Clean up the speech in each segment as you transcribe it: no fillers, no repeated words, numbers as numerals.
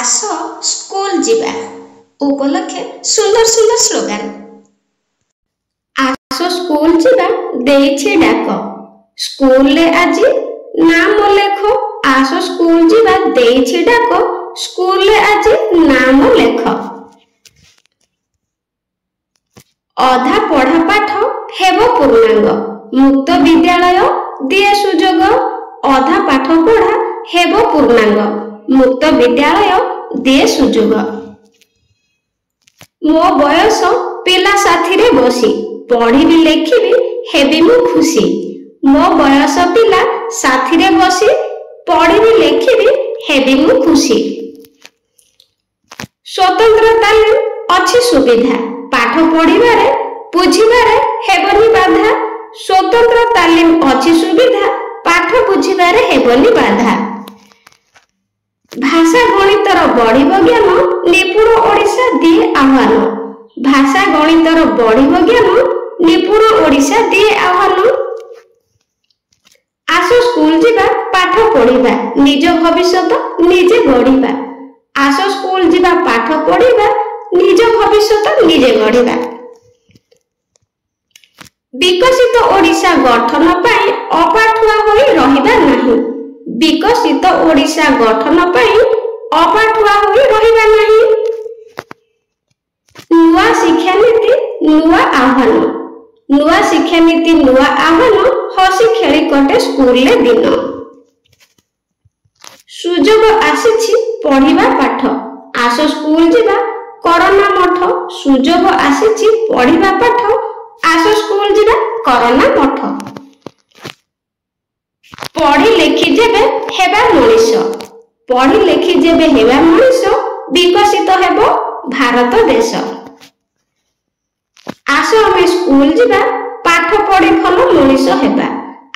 आस school जीवा उपलक्षे सुंदर सुंदर स्लोगान। आस स्कूल जीवा देइछे डाक स्कूल ले आज नाम लेख। आस स्कूल जीवा देइछे डाक स्कूल ले आज नाम लेख। अधा पढ़ा पाठ हेब पूर्णांग मुक्त विद्यालय दिए सुजोग। अधा पाठ पढ़ा हेब पूर्णांग मुक्त विद्यालय दिए सुजोग। मो बयस पिला साथी रे बसी पढ़ी लेखिबी हेबी मु खुशी। मो बयस पिला साथी रे बसी पढ़ी लेखिबी हेबी मु खुशी। स्वतंत्र तालीम अछि सुविधा पाठ पढ़िबारे बुझिबारे हेबनी बाधा। स्वतंत्र तालीम अछि सुविधा पाठ बुझिबारे हेबनी बाधा। भाषा गणितर बढ़िब ज्ञान निपुण ओडिशा दिए आह्वान। भाषा गणितर बढ़िब ज्ञान निपुण ओडिशा दिए आह्वान। आस स्कूल जीवा पाठ पढ़िबा निज भविष्यत निजे गढ़िबा। आस स्कूल जीवा पाठ पढ़िबा निज भविष्यत निजे गढ़िबा। विकसित ओडिशा गठन पाई अपाठुआ होई रहिबा नाही। विकसित ओडिशा गठन पाई अपाठुआ होई रहिबा नाही। नुआ शिक्षा नीति नुआ आह्वान। नुआ शिक्षा नीति नुआ आह्वान हसी खेली कटे स्कूल ले दिन। सुजोग आसीछि पढ़िबा पाठ आस स्कूल जीवा कोरोना मठ। सुजोग आसीछि पढ़िबा पाठ आस स्कूल जीवा कोरोना मठ। पढ़ी लेखि जेबे हेबा मनीष। पढ़ी लेखि जेबे हेबा मनीष विकसित हेबो भारत देश। आस आमे स्कूल जीवा पाठ पढ़ी भल मनीष हेबा।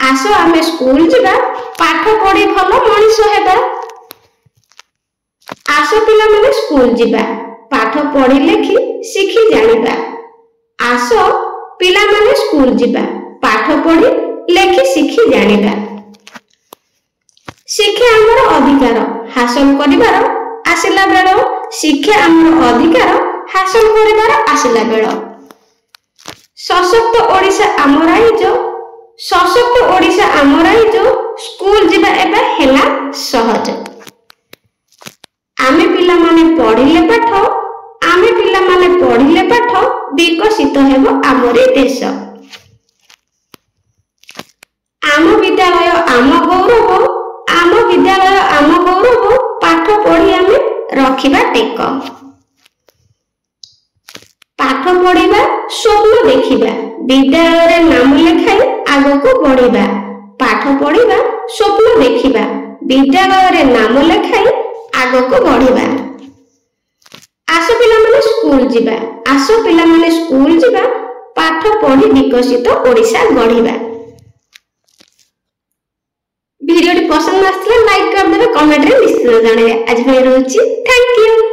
आस आमे स्कूल जीवा पाठ पढ़ी भल मनीष हेबा। आस पिला माने स्कूल जीवा पाठ पढ़ी लेखि शिखी जानिबा। आस पिला माने स्कूल जीवा पाठ पढ़ी लेखि शिखी जानिबा। शिक्षा आमर अधिकार हासिल करिवार आसिला बेल। शिक्षा आमर अधिकार हासिल करिवार आसिला बेल। सशक्त ओडिशा आमर आइज। सशक्त ओडिशा आमर आइज स्कूल जीवा एबे हेला सहज। आमे पिला माने पढ़िले पाठ आमे पिला माने पढ़िले पाठ विकसित हेबो आमरे देश। आम विद्यालय आम गौरव। आम विद्यालय आम गौरव पाठ पढ़ी आमे रखिबा टेक। पाठ पढ़िबा स्वप्न देखिबा विद्यालय रे नाम लेखाई आगको बढ़िबा। पाठ पढ़िबा स्वप्न देखिबा विद्यालय रे नाम लेखाई आगको बढ़िबा। आस पिला माने स्कूल जीवा। आस पिला माने स्कूल जीवा पाठ पढ़ी विकसित ओडिशा गढ़िबा। वीडियो पसंद आसला लाइक कर देबे कमेंट रे निश्चित जणाइबे। आज भाई रहउची थैंक यू।